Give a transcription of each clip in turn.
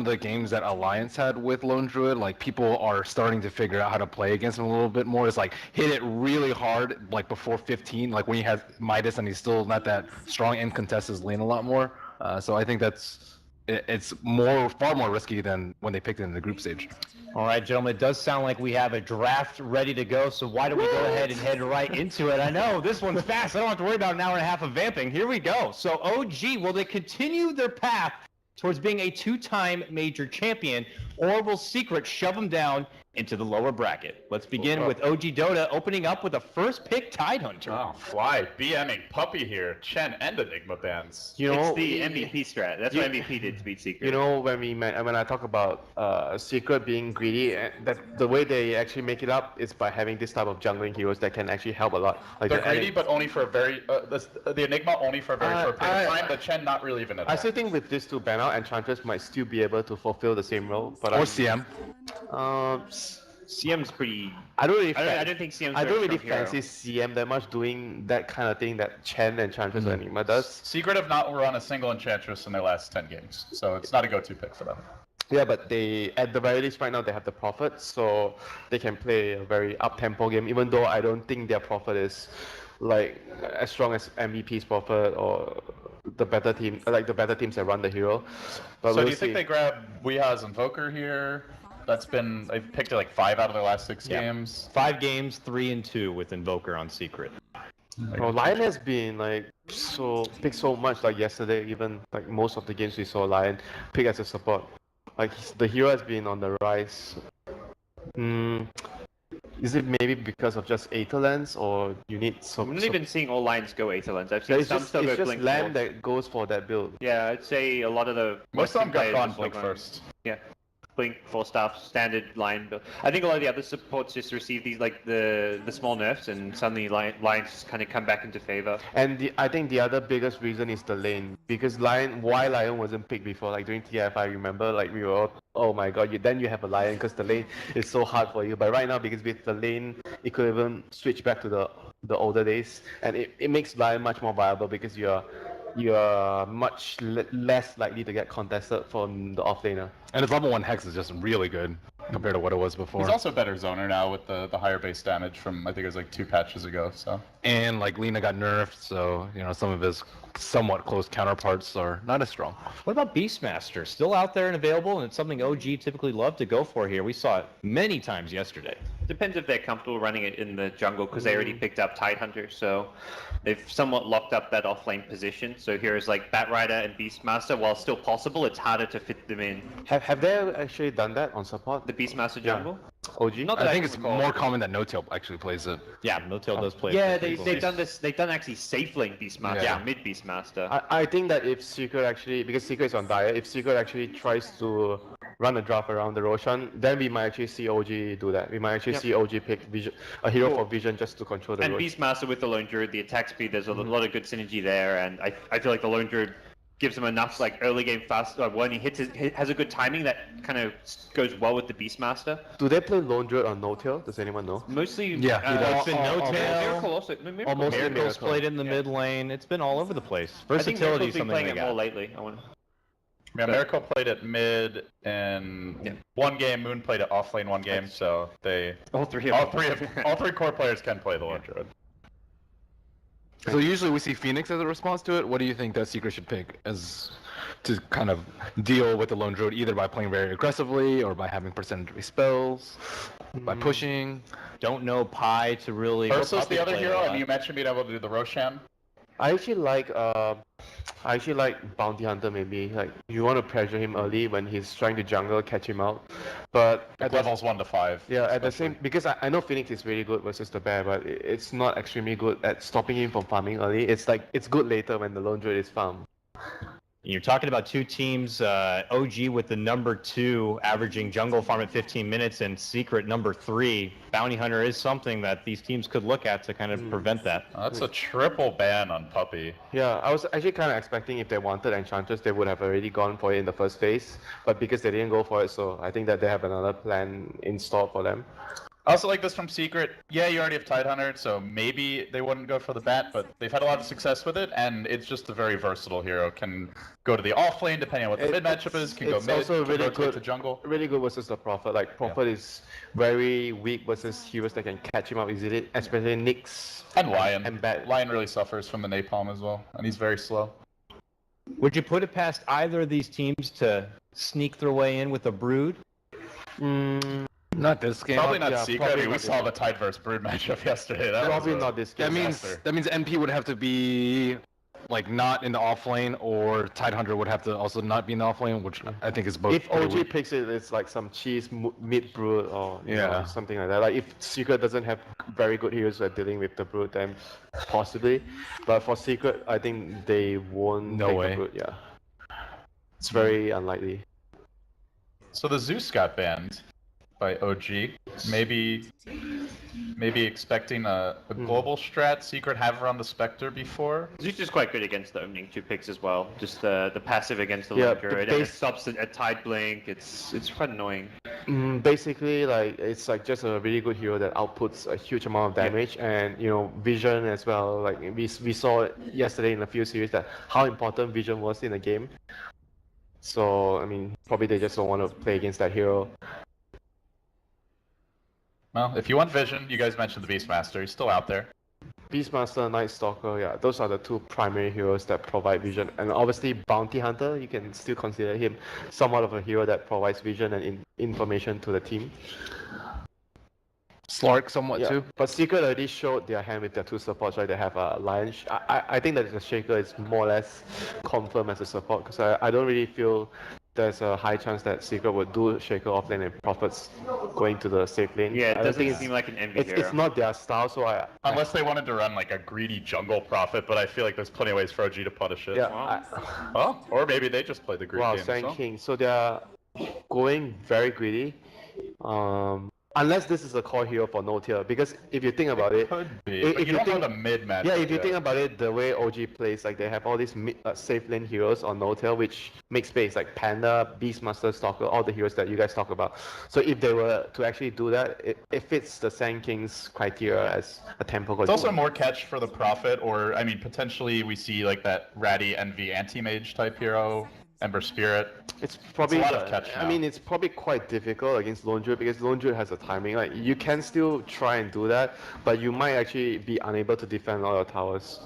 the games that Alliance had with Lone Druid, like people are starting to figure out how to play against him a little bit more. It's like hit it really hard, like before 15, like when he has Midas and he's still not that strong and contests his lane a lot more. So I think it's far more risky than when they picked it in the group stage. All right, gentlemen, it does sound like we have a draft ready to go, so why don't we go ahead and head right into it? I know, this one's fast. I don't have to worry about an hour and a half of vamping. Here we go. So OG, will they continue their path towards being a two-time major champion, or will Secret shove them down into the lower bracket? Let's begin with OG Dota, opening up with a first pick Tidehunter. Oh, fly. BMing Puppy here. Chen and Enigma bans. You know, it's the MVP strat. That's what MVP did to beat Secret. You know, when I talk about Secret being greedy, that the way they actually make it up is by having this type of jungling heroes that can actually help a lot. Like they're greedy, but only for a very the Enigma only for a very short period of time. The Chen not really even. I still think with this two ban out, Enchantress might still be able to fulfill the same role. But CM. CM's pretty. I don't really. I don't think CM's. I don't really fancy CM that much doing that kind of thing that Chen, Enchantress, and Enigma does. Secret have not run a single Enchantress in their last 10 games, so it's not a go-to pick for them. Yeah, but they, at the very least right now, they have the Prophet, so they can play a very up-tempo game, even though I don't think their Prophet is like as strong as MVP's Prophet or the better team, like the better teams that run the hero. But so do you think they grab Weeha's Invoker here? That's been, they've picked like 5 out of their last 6 games. 5 games, 3-2 with Invoker on Secret. Well, Lion has been like picked so much, like yesterday, even like most of the games we saw Lion pick as a support. Like the hero has been on the rise. Is it maybe because of just Aether Lens, or you need some? I'm not even seeing all lines go Aether Lens. I've seen some still go just Blink. Lamb that goes for that build. Yeah, I'd say a lot of the most of them got players Blink first. Yeah. Blink, 4 staff, standard line build. I think a lot of the other supports just receive these like the small nerfs, and suddenly lines just kind of come back into favor. And I think the other biggest reason is the lane, because why Lion wasn't picked before, like during TF, I remember like we were all, oh my god, then you have a Lion because the lane is so hard for you. But right now, because with the lane, it could even switch back to the older days, and it makes Lion much more viable because you are much less likely to get contested from the offlaner. And his level 1 Hex is just really good compared to what it was before. He's also a better zoner now with the higher base damage from, I think it was like 2 patches ago, so. And like Lina got nerfed, so you know some of his somewhat close counterparts are not as strong. What about Beastmaster? Still out there and available, and it's something OG typically love to go for here. We saw it many times yesterday. Depends if they're comfortable running it in the jungle, because they already picked up Tidehunter, so they've somewhat locked up that offlane position. So here's like Batrider and Beastmaster. While still possible, it's harder to fit them in. Have they actually done that on support? The Beastmaster jungle? OG? Not that I think it's more common that No-Tail actually plays it. Yeah, No-Tail does play. Yeah, they've done this. They've done actually safe lane Beastmaster, mid Beastmaster. I think that if Secret actually, because Secret is on diet, if Secret actually tries to run a draft around the Roshan, then we might actually see OG do that. We might actually see OG pick a hero for Vision just to control the And Roshan. Beastmaster with the Lone Druid, the attack speed, there's a lot of good synergy there, and I feel like the Lone Druid gives him enough like early game fast when he has a good timing that kind of goes well with the Beastmaster. Do they play Lone Druid or No-Tail? Does anyone know? Mostly, it's been No-Tail. Miracle also. Almost Miracle. Miracle's played in the mid lane. It's been all over the place. I think Versatility Miracle's is been something playing they it more got. lately. Yeah, Miracle played it mid in one game. Moon played it off lane one game. So they all three core players can play the Lone Druid. So usually we see Phoenix as a response to it. What do you think that Secret should pick as to kind of deal with the Lone Druid, either by playing very aggressively or by having percentage spells, by pushing? Don't know Pi to really. Versus the other hero, and you mentioned being able to do the Roshan. I actually like Bounty Hunter maybe. Like you want to pressure him early when he's trying to jungle, catch him out. But at levels 1 to 5. Yeah, at the same, because I know Phoenix is really good versus the bear, but it's not extremely good at stopping him from farming early. It's like it's good later when the Lone Druid is farmed. You're talking about two teams, OG with the number 2 averaging jungle farm at 15 minutes, and Secret number 3. Bounty Hunter is something that these teams could look at to kind of prevent that. That's a triple ban on Puppy. Yeah, I was actually kind of expecting if they wanted Enchantress, they would have already gone for it in the first phase. But because they didn't go for it, so I think that they have another plan in store for them. I also like this from Secret. Yeah, you already have Tidehunter, so maybe they wouldn't go for the bat, but they've had a lot of success with it, and it's just a very versatile hero. Can go to the off lane depending on what the mid matchup is. Can go mid. Also can really rotate good to jungle. Really good versus the Prophet. Like Prophet is very weak versus heroes that can catch him up easily, especially Nyx And Lion. and Bat. Lion really suffers from the napalm as well, and he's very slow. Would you put it past either of these teams to sneak their way in with a Brood? Not this game. Probably not yeah, Secret. probably I mean, we not saw this the Tide vs Brood matchup yesterday. That Probably was not this game. That means NP would have to be like not in the off lane, or Tidehunter would have to also not be in the off lane, which I think is both. If pretty OG weak. picks it, it's like some cheese mid brood or you Yeah. know, something like that. Like if Secret doesn't have very good heroes who are dealing with the brood, then possibly. But for Secret, I think they won't No take way. the brood. Yeah, it's very unlikely. So the Zeus got banned by OG. Maybe expecting a global strat. Secret have run the Spectre before. Zeus is quite good against the opening 2 picks as well. Just the passive against the Yeah, Lone the Druid, and it base- stops at Tide Blink. It's quite annoying. Basically, like it's like just a really good hero that outputs a huge amount of damage, and you know vision as well. Like we saw it yesterday in a few series that how important vision was in the game. So I mean, probably they just don't want to play against that hero. Well, if you want vision, you guys mentioned the Beastmaster. He's still out there. Beastmaster, Night Stalker, yeah, those are the two primary heroes that provide vision. And obviously, Bounty Hunter, you can still consider him somewhat of a hero that provides vision and information to the team. Slark somewhat Yeah, too. but Secret already showed their hand with their two supports, right? They have a Lion. I think that the Shaker is more or less confirmed as a support, because I don't really feel there's a high chance that Secret would do Shaker off lane and Prophets going to the safe lane. Yeah, I it don't doesn't think seem like an envy hero. it's not their style, so Unless they wanted to run like a greedy jungle prophet, but I feel like there's plenty of ways for OG to punish it. yeah. Wow. Well, or maybe they just play the greed Wow, game. Sand so. King. So they're going very greedy. Unless this is a core hero for no tier, because if you think about it, Could be, If but you you don't think- know the mid match. yeah, if you think about it, the way OG plays, like they have all these safe lane heroes on no tail, which make space, like Panda, Beastmaster, Stalker, all the heroes that you guys talk about. So if they were to actually do that, it fits the Sand King's criteria as a tempo. It's also more catch for the prophet, or I mean, potentially we see like that Ratty Envy anti-mage type hero, Ember Spirit. It's probably. It's a lot of catch I now. mean, it's probably quite difficult against Lone Druid because Lone Druid has a timing. Like you can still try and do that, but you might actually be unable to defend all your towers.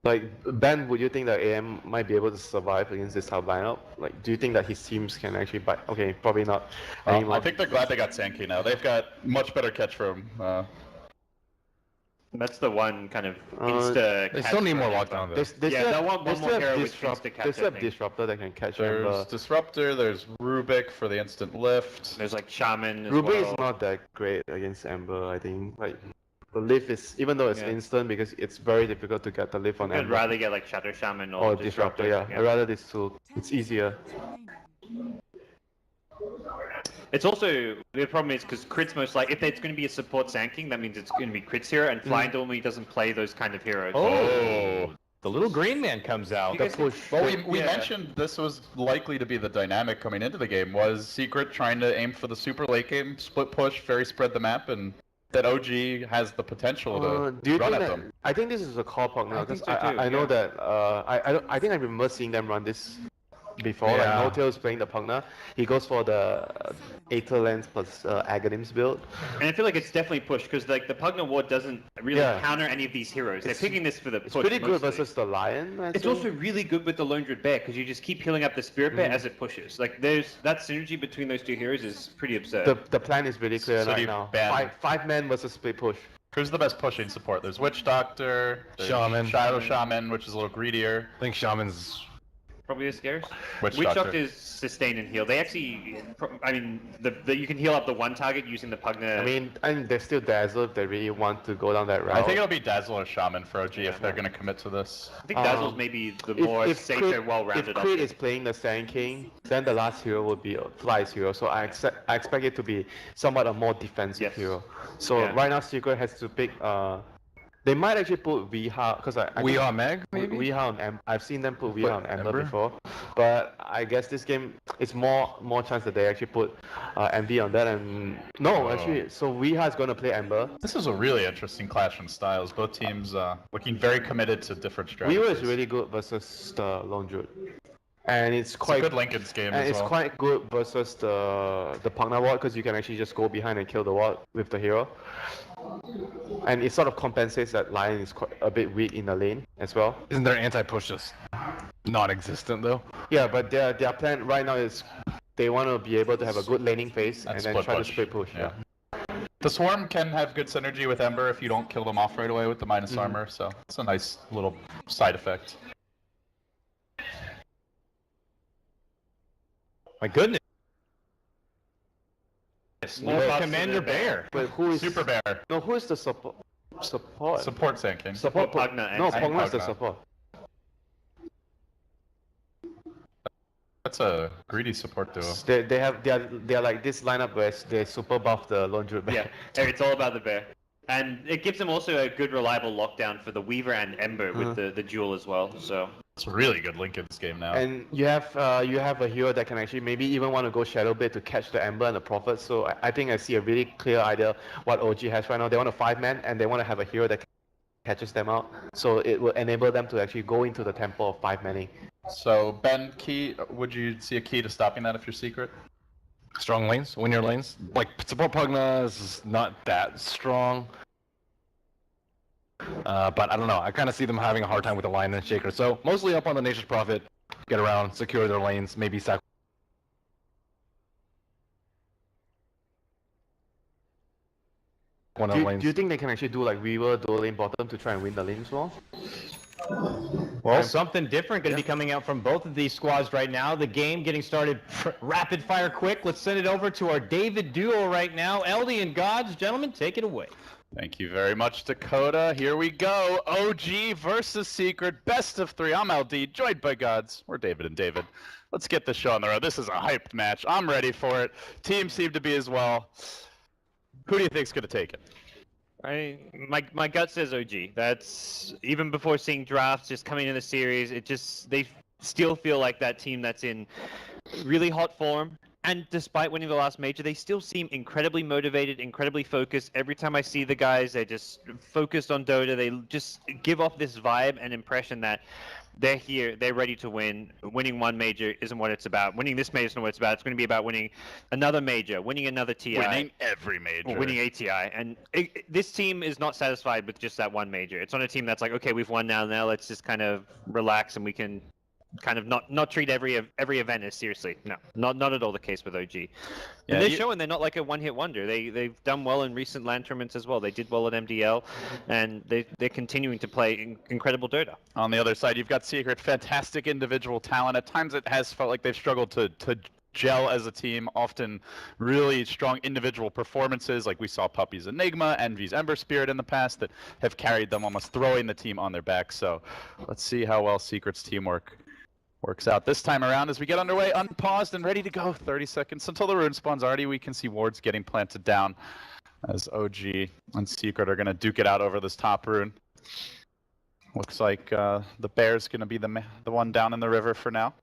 Like Ben, would you think that AM might be able to survive against this type of lineup? Like, do you think that his teams can actually bite? Okay, probably not anymore. I think they're glad they got Sankey now. They've got much better catch for him. That's the one kind of insta. They still need more lockdown though. They Yeah, still they'll have- want they one still more have hero with Disrupt- insta catch, They still I have think. Disruptor that can catch There's Ember. Disruptor, there's Rubik for the instant lift. There's like Shaman as Ruby well. is not that great against Ember. I think like the lift is, even though it's Yeah. instant, because it's very difficult to get the lift on I'd Ember. rather get like Shadow Shaman or, Or Disruptor, yeah. I'd rather this two. It's easier. It's also the problem is because Crit's most like if it's going to be a support Sand King, that means it's going to be Crit's hero, and Flying normally doesn't play those kind of heroes. Oh, the little green man comes out. You guys- Push. Well, we Yeah. mentioned this was likely to be the dynamic coming into the game. Was Secret trying to aim for the super late game, split push, very spread the map, and that OG has the potential to Do you run think at that, them. I think this is a call pug now I think because so too, I know yeah. that I think I remember seeing them run this before. Yeah. Like No-Tail's playing the Pugna. He goes for the Aether Lens plus Aghanims build. And I feel like it's definitely pushed because like the Pugna Ward doesn't really Yeah. counter any of these heroes. They're picking this for the It's push pretty good mostly. versus the Lion. I'd It's say. also really good with the Lone Druid Bear because you just keep healing up the Spirit Bear as it pushes. Like there's that synergy between those two heroes is pretty absurd. the plan is really clear So do right you now. ban- Five men versus split push. Who's the best pushing support? There's Witch Doctor, there's Shaman. Shadow Shaman, which is a little greedier. I think Shaman's. Probably the scariest. Witch Witch Doctor. Doctor is sustain and heal. They actually, I mean, you can heal up the one target using the Pugna. I mean, they're still dazzled if they really want to go down that route. I think it'll be Dazzle or Shaman for OG if they're going to commit to this. I think Dazzle's maybe the more safer, Crit- well-rounded If option. Crit is playing the Sand King, then the last hero will be a Fly's hero. So I expect it to be somewhat a more defensive Yes. hero. So Yeah. right now, Secret has to pick They might actually put Weeha, because I think Weeha Meg, maybe? Weeha on I've seen them put Weeha on Ember Ember? before, but I guess this game it's more chance that they actually put MV on that. And no, actually, so Weeha is going to play Ember. This is a really interesting clash in styles. Both teams looking very committed to different strategies. Weeha is really good versus the Lone Druid. And it's It's quite a good Lincoln's game and as it's well. quite good versus the Pugna ward, because you can actually just go behind and kill the ward with the hero. And it sort of compensates that Lion is quite a bit weak in the lane as well. Isn't their anti-push just non-existent though? Yeah, but their plan right now is they want to be able to have a good laning phase and then split try push. to split push. Yeah. The Swarm can have good synergy with Ember if you don't kill them off right away with the minus armor, so it's a nice little side effect. My goodness. More buffs Commander to the Bear. But who is Super Bear, no? Who is the support? Support. support tanking. Support. Pugna and No, Pugna. Pugna is the Pugna. support. That's a greedy support duo. They are like this lineup where they super buff the Lone Druid. Yeah, it's all about the bear. And it gives them also a good reliable lockdown for the Weaver and Ember with the duel as well. So It's a really good Lincoln's game now. And you have a hero that can actually maybe even want to go Shadow Blade to catch the Ember and the Prophet. So I think I see a really clear idea what OG has right now. They want a 5-man and they want to have a hero that catches them out. So it will enable them to actually go into the temple of 5-manning. So Ben, would you see a key to stopping that if you're secret? Strong lanes, win your lanes. Like, support Pugna is not that strong. But I don't know. I kind of see them having a hard time with the Lion and Shaker. So mostly up on the Nature's Prophet, get around, secure their lanes, maybe sack one of the lanes. Do you think they can actually do like Weaver, dual lane bottom to try and win the lane as well? Well, something different going to be coming out from both of these squads right now. The game getting started rapid fire quick. Let's send it over to our David duo right now. LD and Gods, gentlemen, take it away. Thank you very much, Dakota. Here we go. OG versus Secret. Best of 3. I'm LD, joined by Gods. We're David and David. Let's get this show on the road. This is a hyped match. I'm ready for it. Teams seem to be as well. Who do you think's going to take it? My gut says OG. That's even before seeing drafts, just coming in the series. They still feel like that team that's in really hot form. And despite winning the last major, they still seem incredibly motivated, incredibly focused. Every time I see the guys, they're just focused on Dota. They just give off this vibe and impression that they're here, they're ready to win. Winning one major isn't what it's about. Winning this major isn't what it's about. It's going to be about winning another major, winning another TI. Winning every major. Or winning ATI. And this team is not satisfied with just that one major. It's not a team that's like, okay, we've won now let's just kind of relax and we can kind of not treat every event as seriously. No, not at all the case with OG. Yeah, And they're showing they're not like a one-hit wonder. They've done well in recent LAN tournaments as well. They did well at MDL, and they're continuing to play incredible Dota. On the other side, you've got Secret, fantastic individual talent. At times it has felt like they've struggled to gel as a team, often really strong individual performances, like we saw Puppy's Enigma, Envy's Ember Spirit in the past, that have carried them, almost throwing the team on their back. So let's see how well Secret's teamwork works out this time around as we get underway, unpaused and ready to go. 30 seconds until the rune spawns. Already we can see wards getting planted down as OG and Secret are going to duke it out over this top rune. Looks like the Bear's going to be the one down in the river for now.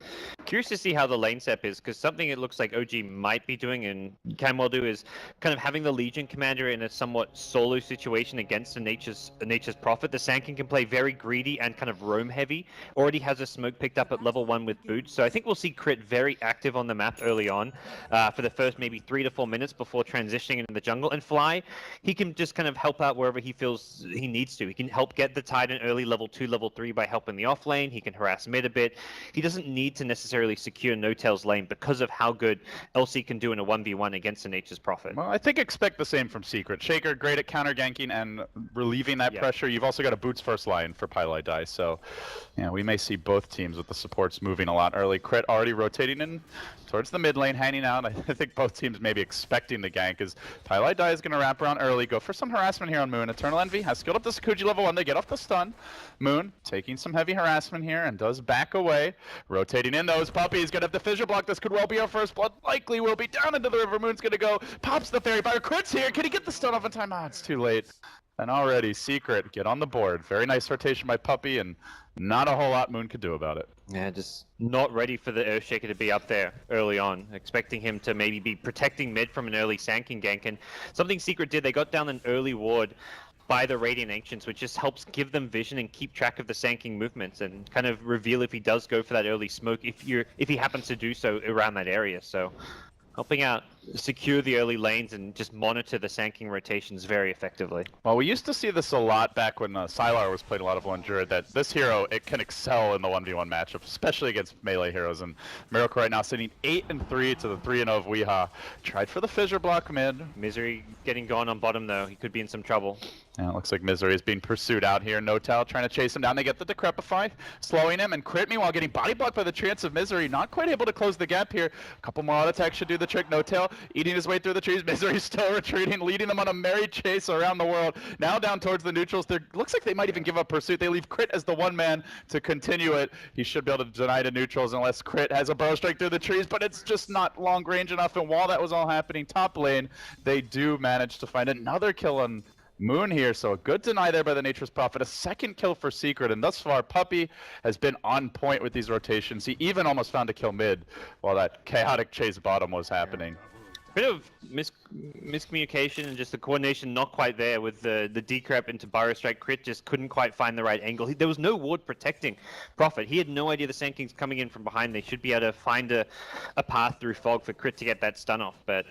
Curious to see how the lane step is, because something it looks like OG might be doing and can well do is kind of having the Legion commander in a somewhat solo situation against a Nature's Prophet. The Sand can play very greedy and kind of roam heavy. Already has a smoke picked up at level 1 with boots, so I think we'll see Crit very active on the map early on for the first maybe 3 to 4 minutes before transitioning into the jungle. And Fly, he can just kind of help out wherever he feels he needs to. He can help get the Titan early level 2, level 3 by helping the off lane. He can harass mid a bit. He doesn't need to necessarily secure No-Tail's lane because of how good LC can do in a 1v1 against the Nature's Prophet. Well, I think expect the same from Secret. Shaker, great at counter ganking and relieving that pressure. You've also got a boots first line for Pylai Die, so yeah, we may see both teams with the supports moving a lot early. Crit already rotating in towards the mid lane, hanging out. I think both teams may be expecting the gank as Pylai Die is going to wrap around early, go for some harassment here on Moon. Eternal Envy has skilled up the Sakuji level 1. They get off the stun. Moon taking some heavy harassment here and does back away. Rotating in those puppies, gonna have the fissure block. This could well be our first blood. Likely will be down into the river. Moon's gonna go, pops the fairy fire. Crit's here. Can he get the stun off in time? Ah, it's too late. And already, Secret, get on the board. Very nice rotation by Puppey, and not a whole lot Moon could do about it. Yeah, just not ready for the Earthshaker to be up there early on. Expecting him to maybe be protecting mid from an early Sankin gank. And something Secret did, they got down an early ward by the Radiant Ancients, which just helps give them vision and keep track of the Sanking movements and kind of reveal if he does go for that early smoke, if he happens to do so around that area. So helping out secure the early lanes and just monitor the Sanking rotations very effectively. Well, we used to see this a lot back when Sylar was playing a lot of Lone Druid, that this hero, it can excel in the 1v1 matchups, especially against melee heroes. And Miracle right now sitting 8-3 to the 3-0 of Weehaw. Tried for the fissure block mid. Misery getting gone on bottom though. He could be in some trouble. Yeah, it looks like Misery is being pursued out here. Notal trying to chase him down. They get the Decrepify, slowing him, and Crit meanwhile getting body blocked by the Trance of Misery. Not quite able to close the gap here. A couple more auto attacks should do the trick. Notal eating his way through the trees. Misery still retreating, leading them on a merry chase around the world. Now down towards the neutrals. There looks like they might even give up pursuit. They leave Crit as the one man to continue it. He should be able to deny to neutrals unless Crit has a burrow strike through the trees, but it's just not long range enough. And while that was all happening top lane, they do manage to find another kill on Moon here, so a good deny there by the Nature's Prophet. A second kill for Secret, and thus far Puppey has been on point with these rotations. He even almost found a kill mid while that chaotic chase bottom was happening. Bit of miscommunication and just the coordination not quite there with the decrep into Burrow Strike. Crit just couldn't quite find the right angle. There was no ward protecting Prophet. He had no idea the Sand King's coming in from behind. They should be able to find a path through fog for Crit to get that stun off, but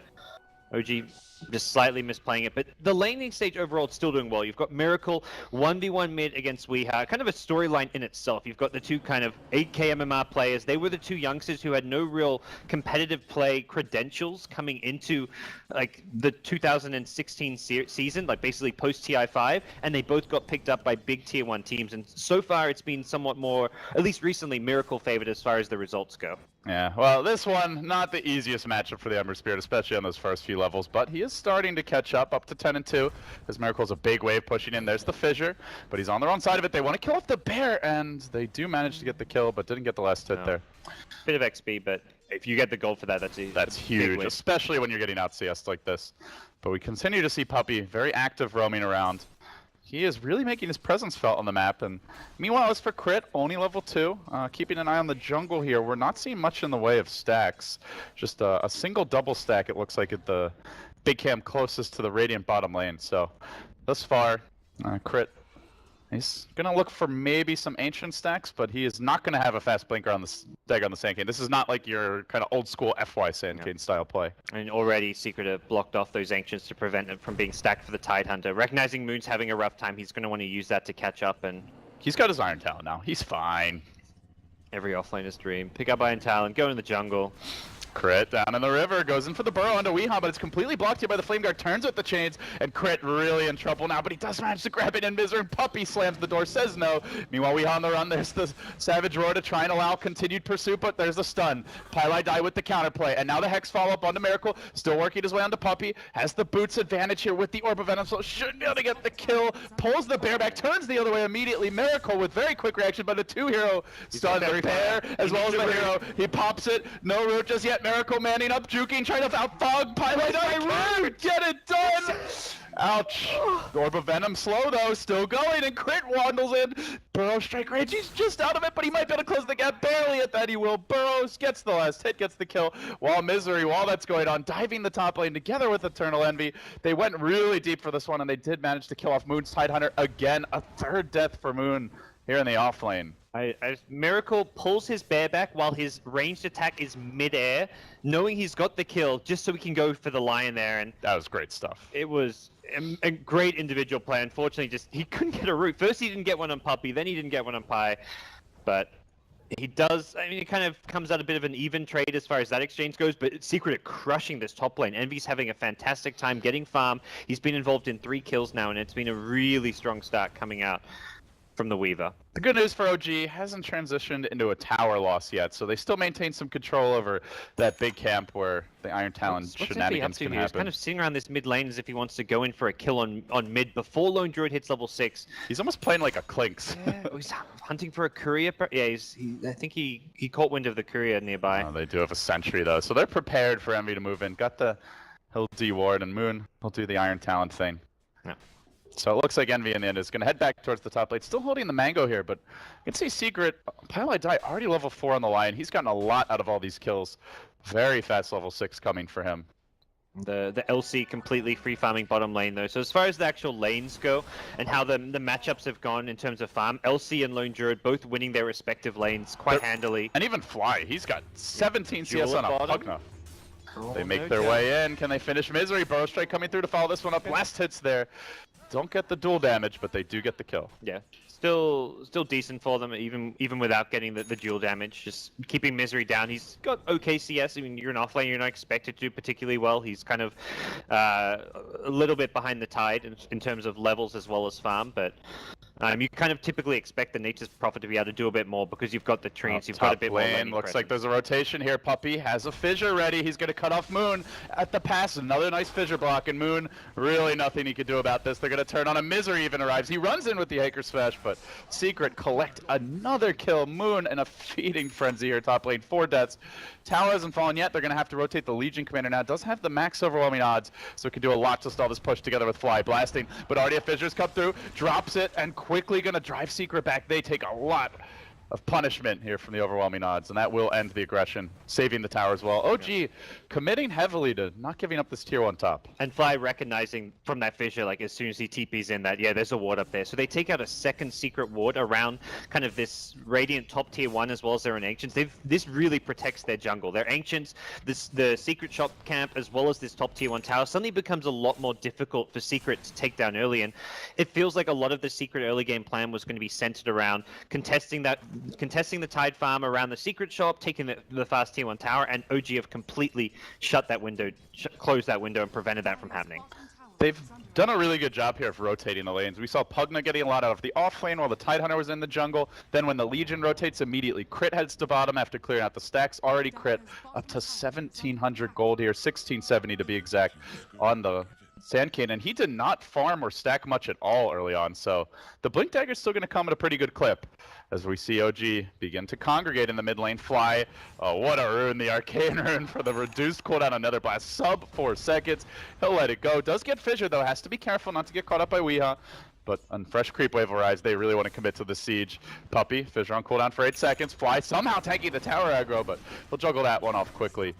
OG just slightly misplaying it, but the laning stage overall is still doing well. You've got Miracle 1v1 mid against Weehaw, kind of a storyline in itself. You've got the two kind of 8k MMR players. They were the two youngsters who had no real competitive play credentials coming into like the 2016 season, like basically post TI5, and they both got picked up by big tier 1 teams. And so far it's been somewhat more, at least recently, Miracle favored as far as the results go. Yeah, well, this one, not the easiest matchup for the Ember Spirit, especially on those first few levels, but he is starting to catch up to 10-2. His Miracle's a big wave pushing in. There's the fissure, but he's on the wrong side of it. They want to kill off the bear, and they do manage to get the kill, but didn't get the last hit there. Bit of XP, but if you get the gold for that, that's huge, especially when you're getting out CS like this. But we continue to see Puppey very active roaming around. He is really making his presence felt on the map, and meanwhile, as for Crit, only level 2. Keeping an eye on the jungle here. We're not seeing much in the way of stacks. Just a single double stack, it looks like, at the big camp closest to the Radiant bottom lane. So, thus far, Crit, he's going to look for maybe some ancient stacks, but he is not going to have a fast blinker on the Dagger on the Sand King. This is not like your kind of old school FY Sand King style play. And already Secret have blocked off those ancients to prevent it from being stacked for the Tidehunter. Recognizing Moon's having a rough time, he's going to want to use that to catch up, and he's got his Iron Talon now. He's fine. Every offlaner's dream. Pick up Iron Talon, go in the jungle. Crit down in the river, goes in for the burrow onto Weehaw, but it's completely blocked here by the Flame Guard, turns with the chains, and Crit really in trouble now, but he does manage to grab it, and Misery Puppey slams the door, says no. Meanwhile, Weehaw on the run, there's the Savage Roar to try and allow continued pursuit, but there's a stun. Pylai die with the counterplay, and now the Hex follow-up onto Miracle, still working his way onto Puppey, has the boots advantage here with the Orb of Venom, so should be able to get the kill, pulls the bear back, turns the other way immediately. Miracle with very quick reaction, but a 2-hero stun, the bear, as well as the hero. He pops it, no root just yet. Miracle manning up, juking, trying to out-fog, Pylai die, get it done! Ouch. Orb of Venom slow though, still going, and Crit wandles in. Burrow strike range, he's just out of it, but he might be able to close the gap. Barely at that he will. Burrows gets the last hit, gets the kill. While Misery, while that's going on, diving the top lane together with Eternal Envy. They went really deep for this one, and they did manage to kill off Moon's Tidehunter again. A third death for Moon here in the off lane. Miracle pulls his bear back while his ranged attack is mid-air, knowing he's got the kill just so he can go for the lion there. And that was great stuff. It was a great individual play. Unfortunately, just he couldn't get a root. First he didn't get one on Puppey, then he didn't get one on Pi, but he does. I mean, it kind of comes out a bit of an even trade as far as that exchange goes, but Secret at crushing this top lane. Envy's having a fantastic time getting farm. He's been involved in 3 kills now, and it's been a really strong start coming out from the Weaver. The good news for OG, hasn't transitioned into a tower loss yet, so they still maintain some control over that big camp where the Iron Talon shenanigans can happen. He's kind of sitting around this mid lane as if he wants to go in for a kill on mid before Lone Druid hits level 6. He's almost playing like a Clinks. Yeah, he's hunting for a courier. Yeah, I think he caught wind of the courier nearby. Oh, they do have a sentry though, so they're prepared for Envy to move in. Got the He'll D-ward, and Moon will do the Iron Talon thing. Yeah. So it looks like Envy in the end is going to head back towards the top lane. Still holding the mango here, but you can see Secret, Pile Die already level 4 on the line. He's gotten a lot out of all these kills. Very fast level 6 coming for him. The LC completely free farming bottom lane though. So as far as the actual lanes go and how the matchups have gone in terms of farm, LC and Lone Druid both winning their respective lanes quite handily. And even Fly, he's got 17 CS on a Pugna. They make no their doubt. way in. Can they finish Misery? Burrow Strike coming through to follow this one up. Blast hits there. Don't get the dual damage, but they do get the kill. Yeah, still decent for them, even without getting the dual damage. Just keeping Misery down. He's got okay CS. I mean, you're an offlane, you're not expected to do particularly well. He's kind of a little bit behind the tide in terms of levels as well as farm, but you kind of typically expect the Nature's Prophet to be able to do a bit more because you've got the trees, you've got a bit more laning Looks like presence. there's a rotation here. Puppy has a fissure ready. He's going to cut off Moon at the pass. Another nice fissure block, and Moon, really nothing he could do about this. They're going to turn on a Misery even arrives. He runs in with the Haker Smash, but Secret collect another kill. Moon in a feeding frenzy here, top lane. 4 deaths. Tower hasn't fallen yet. They're going to have to rotate the Legion Commander now. Does have the max overwhelming odds, so it can do a lot to stall this push together with Fly blasting. But already a Fissures come through, drops it, and quickly going to drive Secret back. They take a lot of punishment here from the overwhelming odds, and that will end the aggression, saving the tower as well. OG committing heavily to not giving up this tier 1 top. And Fly recognizing from that fissure, like as soon as he TP's in that, yeah, there's a ward up there. So they take out a second secret ward around kind of this Radiant top tier 1 as well as their own Ancients. This really protects their jungle. Their Ancients, the Secret shop camp, as well as this top tier 1 tower suddenly becomes a lot more difficult for Secret to take down early. And it feels like a lot of the Secret early game plan was going to be centered around contesting the Tide farm around the Secret shop, taking the fast tier 1 tower, and OG have completely shut that window, closed that window, and prevented that from happening. They've done a really good job here of rotating the lanes. We saw Pugna getting a lot out of the off lane while the Tidehunter was in the jungle. Then when the Legion rotates immediately, Crit heads to bottom after clearing out the stacks. Already Crit up to 1,700 gold here, 1,670 to be exact, on the Sand King. And he did not farm or stack much at all early on, so the Blink Dagger's still going to come at a pretty good clip. As we see OG begin to congregate in the mid lane. Fly, oh, what a rune, the Arcane Rune for the reduced cooldown, another blast, sub 4 seconds. He'll let it go. Does get Fissure though, has to be careful not to get caught up by Weehaw. But on fresh creep wave arrives, they really want to commit to the siege. Puppy, Fissure on cooldown for 8 seconds. Fly somehow taking the tower aggro, but he'll juggle that one off quickly.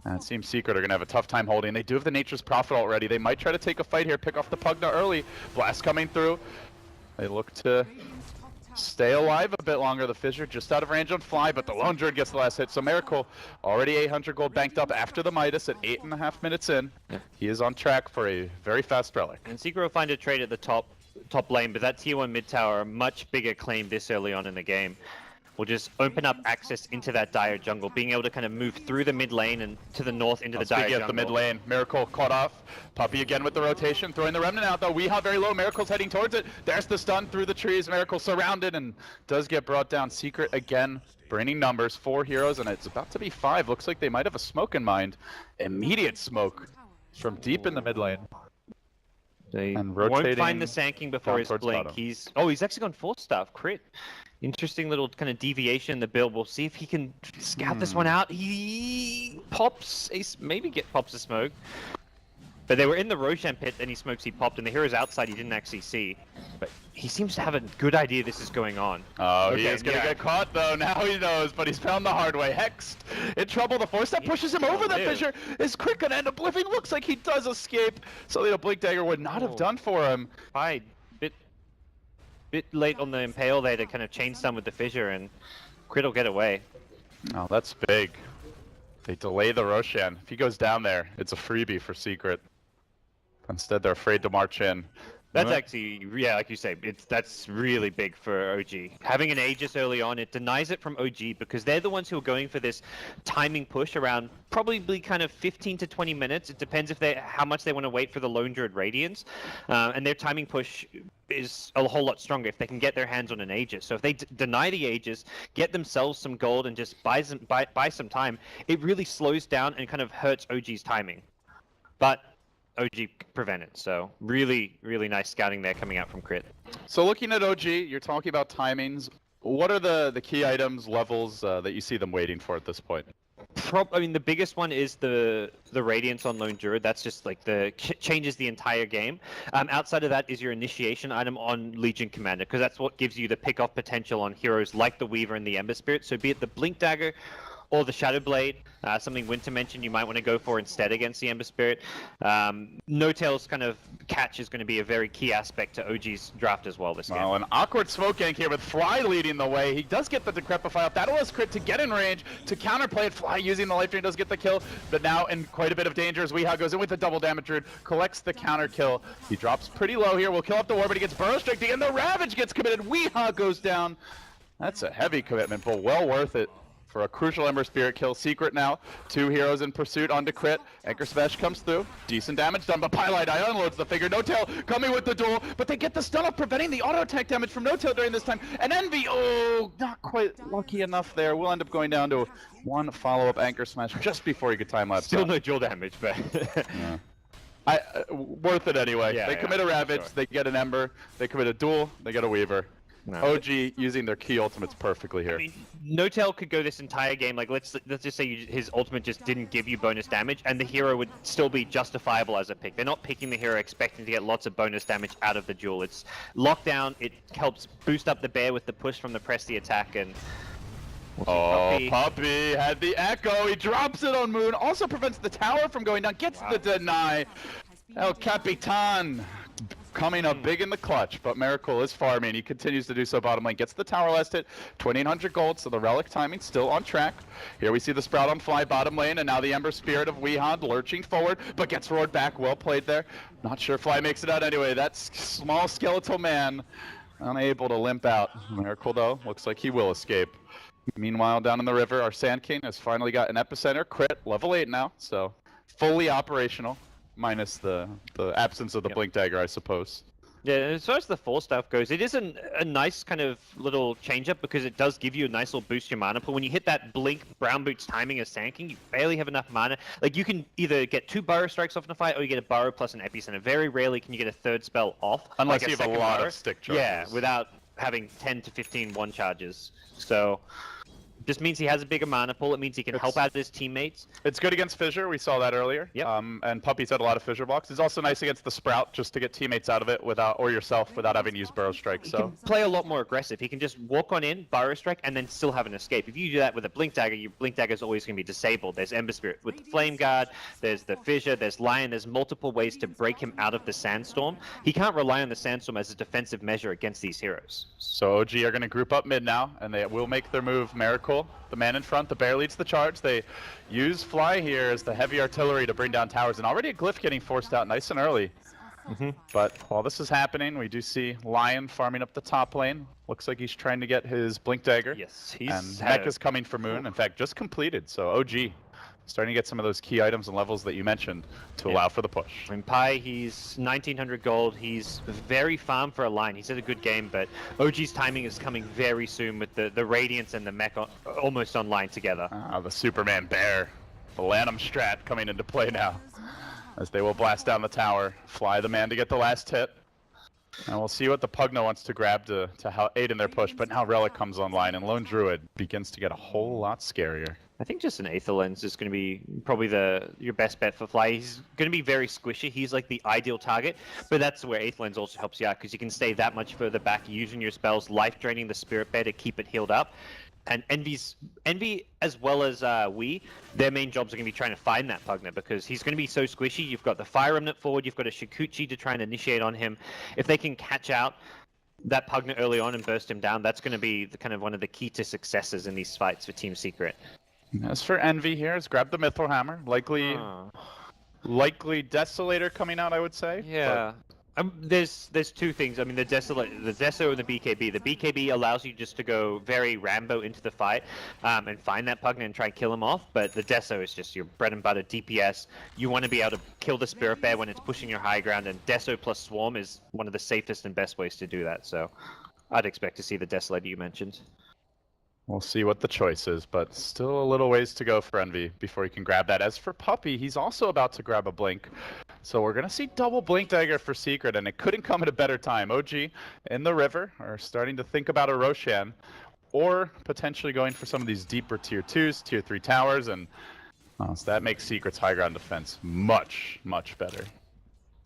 And it seems Secret are going to have a tough time holding. They do have the Nature's Prophet already. They might try to take a fight here, pick off the Pugna early. Blast coming through. They look to stay alive a bit longer. The Fissure just out of range on Fly, but the Lone Druid gets the last hit. So Miracle already 800 gold banked up after the Midas at 8.5 minutes in. He is on track for a very fast relic. And Secret will find a trade at the top lane, but that tier 1 mid tower, a much bigger claim this early on in the game, will just open up access into that dire jungle, being able to kind of move through the mid lane and to the north into the dire Speaking jungle. of the mid lane, Miracle caught off. Puppy again with the rotation, throwing the Remnant out though. Weehaw very low, Miracle's heading towards it. There's the stun through the trees. Miracle surrounded and does get brought down. Secret again, braining numbers, 4 heroes, and it's about to be 5. Looks like they might have a smoke in mind. Immediate smoke from deep in the mid lane. They And won't rotating find the Sand King before down his towards blink. bottom. He's actually gone 4-star crit. Interesting little kind of deviation in the build. We'll see if he can scout this one out. He pops pops a smoke. But they were in the Roshan pit and he smokes, he popped, and the hero's outside he didn't actually see. But he seems to have a good idea this is going on. Oh, he Okay, is going to yeah. get caught though. Now he knows, but he's found the hard way. Hexed in trouble. The 4-step pushes him over the Yeah. Fissure. Is Crit going to end up living? Looks like he does escape. So the Blink Dagger would not have done for him. Bit late on the Impale there to kind of chain stun with the Fissure, and Crit will get away. Oh, that's big. They delay the Roshan. If he goes down there, it's a freebie for Secret. Instead, they're afraid to march in. That's actually, yeah, like you say, that's really big for OG. Having an Aegis early on, it denies it from OG because they're the ones who are going for this timing push around probably kind of 15 to 20 minutes. It depends how much they want to wait for the Lone Druid Radiance. And their timing push is a whole lot stronger if they can get their hands on an Aegis. So if they deny the Aegis, get themselves some gold and just buy some time, it really slows down and kind of hurts OG's timing. But OG prevented, so really, really nice scouting there coming out from Crit. So looking at OG, you're talking about timings. What are the key items, levels that you see them waiting for at this point? I mean, the biggest one is the Radiance on Lone Druid. That's just like changes the entire game. Outside of that is your initiation item on Legion Commander, because that's what gives you the pick-off potential on heroes like the Weaver and the Ember Spirit. So be it the Blink Dagger or the Shadow Blade, something Winter mentioned you might want to go for instead against the Ember Spirit. No-Tail's kind of catch is going to be a very key aspect to OG's draft as well this game. Well, an awkward smoke gank here with Fly leading the way. He does get the Decrepify up. That was crit to get in range, to counterplay it. Fly using the life drain does get the kill, but now in quite a bit of danger as Weehaw goes in with the double damage druid, collects the counter kill. He drops pretty low here. Will kill up the war, but he gets Burrow Strike and the Ravage gets committed. Weehaw goes down. That's a heavy commitment, but well worth it for a crucial Ember Spirit kill. Secret now, 2 heroes in pursuit onto crit. Anchor Smash comes through, decent damage done, but Pylite Eye unloads the figure. No-Tail coming with the duel, but they get the stun off, preventing the auto attack damage from No-Tail during this time. And Envy, oh, not quite lucky enough there. We'll end up going down to 1 follow-up Anchor Smash just before he could time lapse. Still no dual damage, but yeah. Worth it anyway. Yeah, they commit a Ravage, sure. they get an Ember, they commit a duel, they get a Weaver. No. OG using their key ultimates perfectly here. I mean, No-Tail could go this entire game, like let's just say his ultimate just didn't give you bonus damage, and the hero would still be justifiable as a pick. They're not picking the hero expecting to get lots of bonus damage out of the duel. It's lockdown, it helps boost up the bear with the push from the press the attack, and oh, Puppy had the echo. He drops it on Moon. Also prevents the tower from going down. Gets the deny. El Capitan coming up big in the clutch, but Miracle is farming. He continues to do so bottom lane. Gets the tower last hit. 2,800 gold, so the Relic timing still on track. Here we see the Sprout on Fly bottom lane, and now the Ember Spirit of Weehand lurching forward, but gets roared back. Well played there. Not sure Fly makes it out anyway. That small skeletal man unable to limp out. Miracle, though, looks like he will escape. Meanwhile, down in the river, our Sand King has finally got an Epicenter crit, level 8 now, so fully operational, minus the absence of the Blink Dagger, I suppose. Yeah, as far as the 4 stuff goes, it is a nice kind of little change-up because it does give you a nice little boost to your mana pool. When you hit that Blink Brown Boots timing as Sand King, you barely have enough mana. Like, you can either get 2 Burrow Strikes off in a fight, or you get a Burrow plus an Epicenter. Very rarely can you get a 3rd spell off. Unless like you have a lot Burrow. of stick charges. Yeah, without having 10 to 15 1 charges. So just means he has a bigger mana pool. It means he can help out his teammates. It's good against Fissure. We saw that earlier. Yep. And Puppy's had a lot of Fissure blocks. It's also nice against the Sprout, just to get teammates out of it without, or yourself, without having to use Burrow Strike. He So can play a lot more aggressive. He can just walk on in, Burrow Strike, and then still have an escape. If you do that with a Blink Dagger, your Blink Dagger is always going to be disabled. There's Ember Spirit with the Flame Guard, there's the Fissure, there's Lion, there's multiple ways to break him out of the Sandstorm. He can't rely on the Sandstorm as a defensive measure against these heroes. So OG are going to group up mid now, and they will make their move. Miracle, the man in front, the bear leads the charge. They use Fly here as the heavy artillery to bring down towers, and already a Glyph getting forced out nice and early. But while this is happening, we do see Lion farming up the top lane. Looks like he's trying to get his Blink Dagger. Yes, And Mech is coming for Moon. In fact, just completed. So OG starting to get some of those key items and levels that you mentioned to allow for the push. In Pi, he's 1900 gold. He's very farm for a line. He's had a good game, but OG's timing is coming very soon with the Radiance and the Mech almost online together. The Superman Bear, the Lanham strat coming into play now. As they will blast down the tower, Fly the man to get the last hit. And we'll see what the Pugna wants to grab to aid in their push, but now Relic comes online and Lone Druid begins to get a whole lot scarier. I think just an Aether Lens is going to be probably your best bet for Fly. He's going to be very squishy. He's like the ideal target, but that's where Aether Lens also helps you out because you can stay that much further back using your spells, life draining the Spirit Bear to keep it healed up. And Envy as well as their main jobs are going to be trying to find that Pugna because he's going to be so squishy. You've got the Fire Remnant forward, you've got a Shikuchi to try and initiate on him. If they can catch out that Pugna early on and burst him down, that's going to be kind of one of the key to successes in these fights for Team Secret. As for Envy here, has grabbed the Mithril Hammer. Likely Desolator coming out, I would say. Yeah. There's 2 things. I mean, the Deso and the BKB. The BKB allows you just to go very Rambo into the fight and find that Pugna and try and kill him off. But the Deso is just your bread and butter DPS. You want to be able to kill the Spirit Bear when it's pushing your high ground, and Deso plus Swarm is one of the safest and best ways to do that. So I'd expect to see the Desolator you mentioned. We'll see what the choice is, but still a little ways to go for Envy before he can grab that. As for Puppy, he's also about to grab a Blink. So we're going to see double Blink Dagger for Secret, and it couldn't come at a better time. OG in the river are starting to think about a Roshan. or potentially going for some of these deeper tier 2s, tier 3 towers, and so that makes Secret's high ground defense much, much better.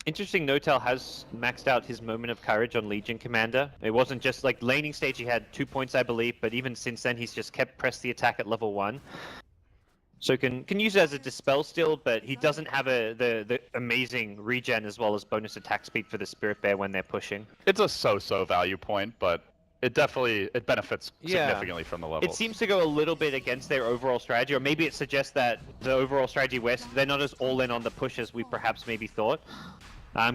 Interesting, Notel has maxed out his moment of courage on Legion Commander. It wasn't just like laning stage, he had 2 points, I believe, but even since then, he's just kept press the attack at level 1. So can use it as a dispel still, but he doesn't have the amazing regen as well as bonus attack speed for the Spirit Bear when they're pushing. It's a so-so value point, but it benefits significantly from the levels. It seems to go a little bit against their overall strategy, or maybe it suggests that the overall strategy West, they're not as all in on the push as we perhaps maybe thought.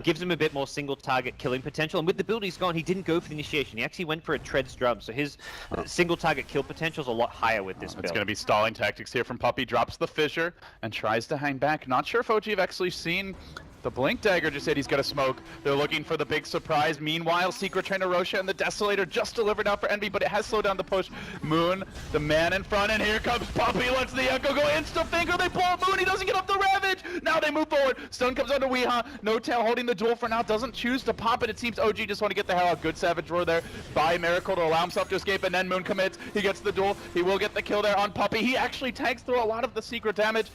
Gives him a bit more single target killing potential, and with the build he's gone, he didn't go for the initiation. He actually went for a Tread's Drum, so his single target kill potential is a lot higher with this build. It's going to be stalling tactics here from Puppey. Drops the Fissure and tries to hang back. Not sure if OG have actually seen the Blink Dagger. Just said he's got to smoke. They're looking for the big surprise. Meanwhile, Secret Trainer Rosha and the Desolator just delivered out for Envy, but it has slowed down the push. Moon, the man in front, and here comes Puppey. Lets the Echo go. Insta-finger. They pull up Moon. He doesn't get up the Ravage. Now they move forward. Stun comes onto Weeha. No Tail holding the duel for now. Doesn't choose to pop it. It seems OG just want to get the hell out. Good Savage Roar there by Miracle to allow himself to escape, and then Moon commits. He gets the duel. He will get the kill there on Puppey. He actually tanks through a lot of the Secret damage.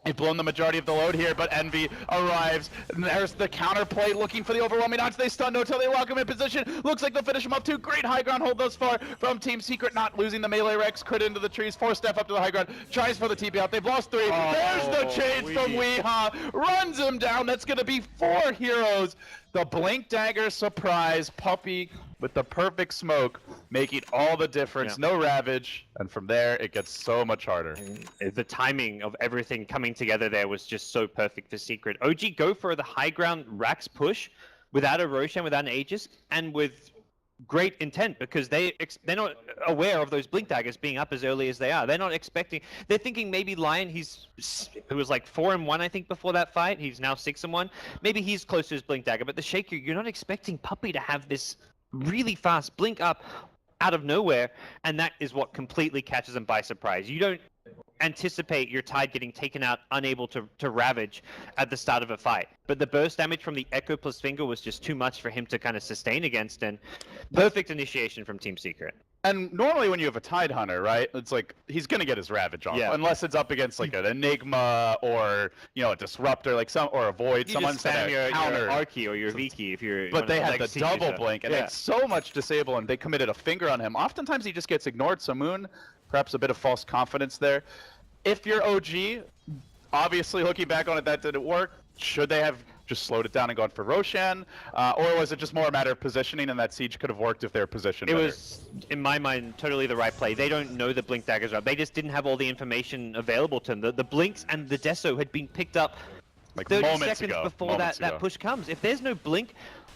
They've blown the majority of the load here, but Envy arrives. And there's the counterplay looking for the overwhelming odds. They stun Notel. They lock him in position. Looks like they'll finish him up too. Great high ground hold thus far from Team Secret, not losing the melee Rex. Crit into the trees. 4-step up to the high ground. Tries for the TP out. They've lost 3. There's the chains from Weeha. Runs him down. That's going to be 4 heroes. The Blink Dagger surprise. Puppey with the perfect smoke, making all the difference. No Ravage, and from there it gets so much harder. The timing of everything coming together there was just so perfect for Secret. OG go for the high ground Rax push without a Roshan, without an Aegis, and with great intent, because they're not aware of those Blink Daggers being up as early as they are. They're not expecting. They're thinking maybe Lion, who was like 4-1 I think before that fight. He's now 6-1. Maybe he's close to his Blink Dagger, but the Shaker, you're not expecting Puppey to have this really fast blink up out of nowhere, and that is what completely catches them by surprise. You don't anticipate your Tide getting taken out, unable to Ravage at the start of a fight. But the burst damage from the Echo plus Finger was just too much for him to kind of sustain against, and perfect initiation from Team Secret. And normally when you have a Tide Hunter, right, it's like he's going to get his Ravage off, unless it's up against like an Enigma or, you know, a Disruptor, like or a Void. Someone's going to counter your Archie or your Viki if you're. But they had the double blink, and they had so much disable, and they committed a finger on him. Oftentimes he just gets ignored, so Moon, perhaps a bit of false confidence there. If you're OG, obviously looking back on it, that didn't work. Should they have just slowed it down and gone for Roshan? Or was it just more a matter of positioning, and that siege could have worked if they're positioned better? It was, in my mind, totally the right play. They don't know the Blink Daggers are up. They just didn't have all the information available to them. The Blinks and the Deso had been picked up like 30 moments seconds ago. before that push comes. If there's no Blink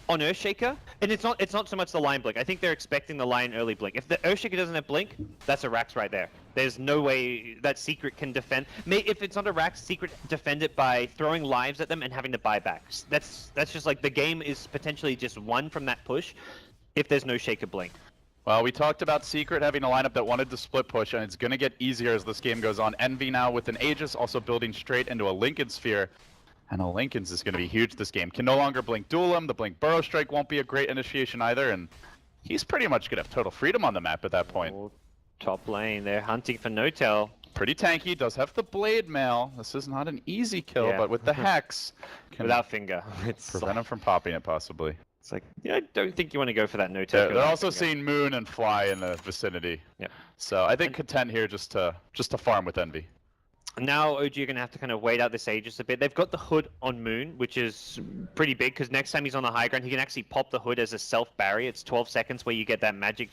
on Earthshaker, and it's not so much the Lion Blink. I think they're expecting the Lion early Blink. If the Earthshaker doesn't have Blink, that's a Rax right there. There's no way that Secret can defend. If it's not a Rax, Secret defend it by throwing lives at them and having to buy back. That's just like the game is potentially just won from that push if there's no Shaker Blink. Well, we talked about Secret having a lineup that wanted to split push, and it's going to get easier as this game goes on. Envy now with an Aegis, also building straight into a Lincoln Sphere. And a Lincoln's is going to be huge this game. Can no longer Blink duel him. The Blink Burrow Strike won't be a great initiation either, and he's pretty much going to have total freedom on the map at that point. Top lane, they're hunting for Notel. Pretty tanky, does have the Blade Mail. This is not an easy kill, but with the Hex, can without Finger, it's prevent him from popping it possibly. It's like, I don't think you want to go for that Notel. They're also seeing Moon and Fly in the vicinity. Yeah. So I think content here just to farm with Envy. Now OG are going to have to kind of wait out this Aegis a bit. They've got the hood on Moon, which is pretty big, because next time he's on the high ground, he can actually pop the hood as a self-barrier. It's 12 seconds where you get that magic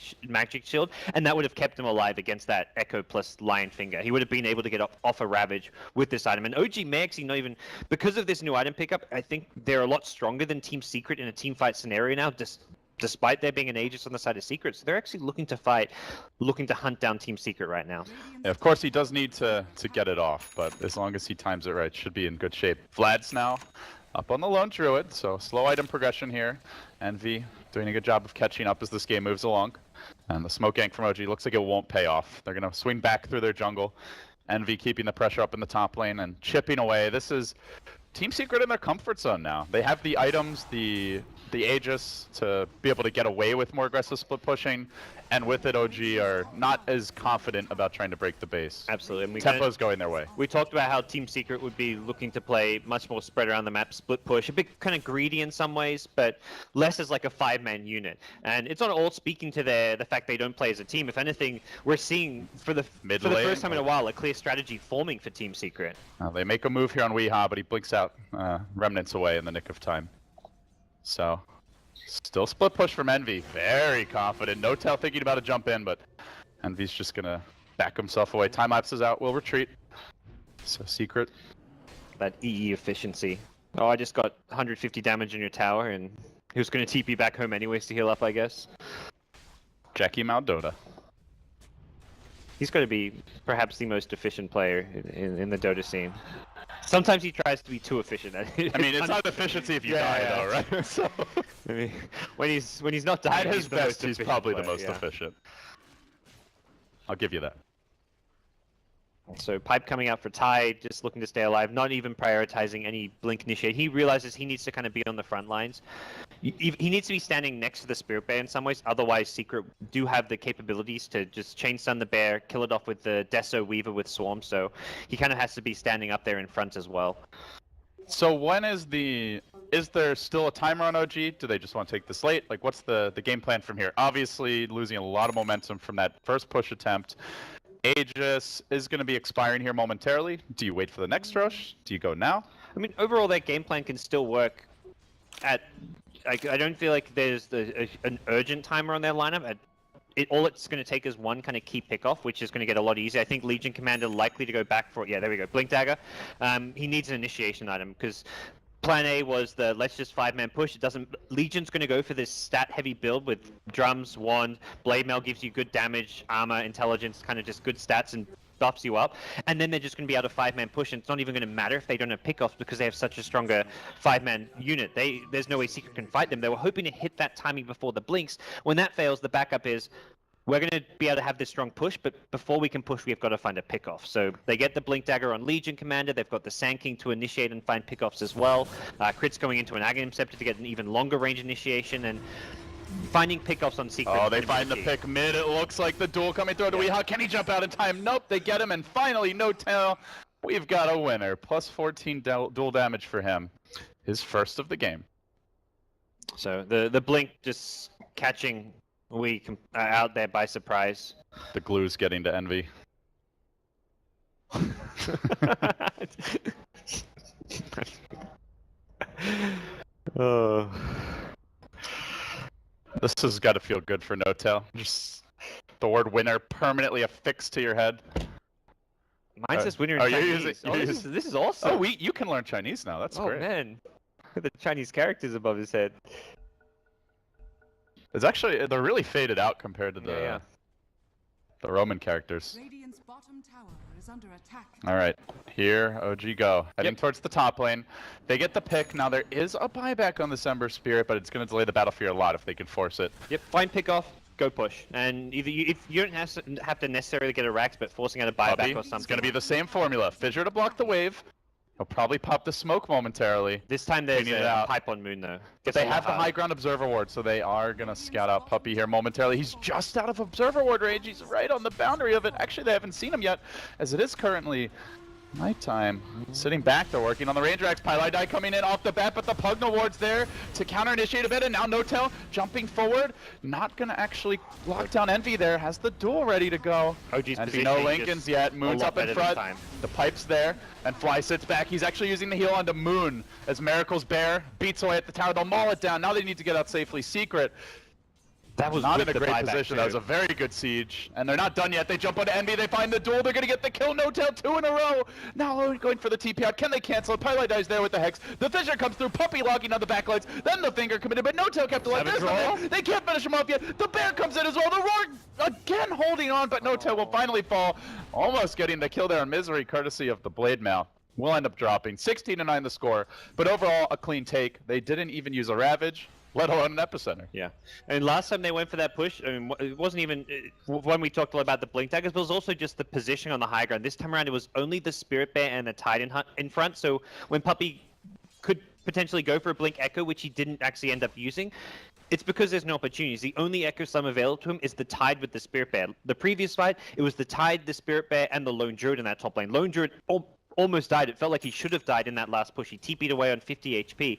shield, and that would have kept him alive against that Echo plus Lion Finger. He would have been able to get off a Ravage with this item. And OG may actually not even, because of this new item pickup, I think they're a lot stronger than Team Secret in a team fight scenario now, despite there being an Aegis on the side of Secret. So they're actually looking to fight, looking to hunt down Team Secret right now. Yeah, of course, he does need to get it off, but as long as he times it right, should be in good shape. Vlad's now up on the Lone Druid, so slow item progression here. Envy doing a good job of catching up as this game moves along. And the smoke gank from OG looks like it won't pay off. They're going to swing back through their jungle. Envy keeping the pressure up in the top lane and chipping away. This is Team Secret in their comfort zone now. They have the items, the the Aegis to be able to get away with more aggressive split pushing, and with it, OG are not as confident about trying to break the base. Absolutely. And Tempo's going their way. we talked about how Team Secret would be looking to play much more spread around the map, split push, a bit kind of greedy in some ways, but less as like a 5-man unit. And it's not all speaking to the fact they don't play as a team. If anything, we're seeing for the first time in a while a clear strategy forming for Team Secret. They make a move here on Weehaw, but he blinks out Remnants away in the nick of time. So, still split push from Envy. Very confident. No tell thinking about a jump in, but Envy's just gonna back himself away. Time lapse is out. We'll retreat. So Secret. That EE efficiency. Oh, I just got 150 damage in your tower, and he was going to TP back home anyways to heal up, I guess. Jackie Mount Dota. He's going to be perhaps the most efficient player in the Dota scene. Sometimes he tries to be too efficient. I mean, it's not efficiency if you die, though, right? So, I mean, when he's not dying, at his he's the best, most he's efficient probably player, the most yeah. efficient. I'll give you that. So Pipe coming out for Tide, just looking to stay alive, not even prioritizing any blink initiate. He realizes he needs to kind of be on the front lines. He needs to be standing next to the Spirit Bear in some ways, otherwise Secret do have the capabilities to just chain stun the bear, kill it off with the Deso Weaver with Swarm, so he kind of has to be standing up there in front as well. So when is there still a timer on OG? Do they just want to take this late? Like, what's the game plan from here? Obviously, losing a lot of momentum from that first push attempt. Aegis is going to be expiring here momentarily. Do you wait for the next rush? Do you go now? I mean, overall, that game plan can still work at... I don't feel like there's an urgent timer on their lineup. All it's going to take is one kind of key pickoff, which is going to get a lot easier. I think Legion Commander likely to go back for it. Yeah, there we go. Blink Dagger. He needs an initiation item because Plan A was the let's just 5-man push. It doesn't. Legion's going to go for this stat-heavy build with drums, wand, blade mail gives you good damage, armor, intelligence, kind of just good stats and buffs you up. And then they're just going to be able to 5-man push, and it's not even going to matter if they don't have pickoffs because they have such a stronger 5-man unit. There's no way Secret can fight them. They were hoping to hit that timing before the blinks. When that fails, the backup is we're going to be able to have this strong push, but before we can push, we've got to find a pickoff. So they get the Blink Dagger on Legion Commander. They've got the Sand King to initiate and find pickoffs as well. Crit's going into an Aghanim Scepter to get an even longer range initiation, and finding pickoffs on Secret. Oh, they find the pick mid. It looks like the duel coming through to Weehaw. Can he jump out in time? Nope, they get him, and finally, no tail. We've got a winner. Plus 14 duel damage for him. His first of the game. So the Blink just catching out there by surprise. The glue's getting to Envy. This has got to feel good for No-Tail. Just the word winner permanently affixed to your head. Mine says winner in Chinese. This is awesome. Oh, you can learn Chinese now. That's great. Oh, man. Look at the Chinese characters above his head. It's actually, they're really faded out compared to the Roman characters. Radiant's bottom tower is under attack. All right, here, OG go. Heading towards the top lane. They get the pick. Now, there is a buyback on the Ember Spirit, but it's going to delay the battlefield a lot if they can force it. Yep, find pickoff, go push. And either if you don't have to necessarily get a Rax, but forcing out a buyback Puppy, or something. It's going to be the same formula. Fissure to block the wave. He'll probably pop the smoke momentarily. This time there's Cleaning it a out. pipe on Moon, though. But they have the high ground observer ward, so they are going to scout out Puppy here momentarily. He's just out of observer ward range. He's right on the boundary of it. Actually, they haven't seen him yet, as it is currently nighttime. Sitting back, they're working on the Ranger Axe. Pylai Die coming in off the bat, but the Pugna ward's there to counter-initiate a bit, and now No-Tail jumping forward. Not going to actually lock down Envy there. Has the duel ready to go. OG's Envy no Lincolns yet. Moon's up in front. The pipe's there, and Fly sits back. He's actually using the heal onto Moon as Miracle's Bear beats away at the tower. They'll maul it down. Now they need to get out safely. Secret. That was not in a the great buyback position. too. That was a very good siege. And they're not done yet. They jump onto Envy. They find the duel. They're going to get the kill. No-Tail 2 in a row. Now going for the TP out. Can they cancel it? Pylai Die's there with the Hex. The Fissure comes through. Puppy logging on the backlights. Then the Finger committed, but No-Tail kept alive. There's the They can't finish him off yet. The Bear comes in as well. The Roar again holding on, but No-Tail will finally fall. Almost getting the kill there in Misery, courtesy of the Blade Mail. Will end up dropping. 16-9 the score. But overall, a clean take. They didn't even use a Ravage, let alone an Epicenter. Yeah, and last time they went for that push, I mean, it wasn't even when we talked a lot about the Blink Daggers, but it was also just the position on the high ground. This time around, it was only the Spirit Bear and the Tide in front. So when Puppy could potentially go for a Blink Echo, which he didn't actually end up using, it's because there's no opportunities. The only Echo Slam available to him is the Tide with the Spirit Bear. The previous fight, it was the Tide, the Spirit Bear, and the Lone Druid in that top lane. Lone Druid almost died. It felt like he should have died in that last push. He TP'd away on 50 HP.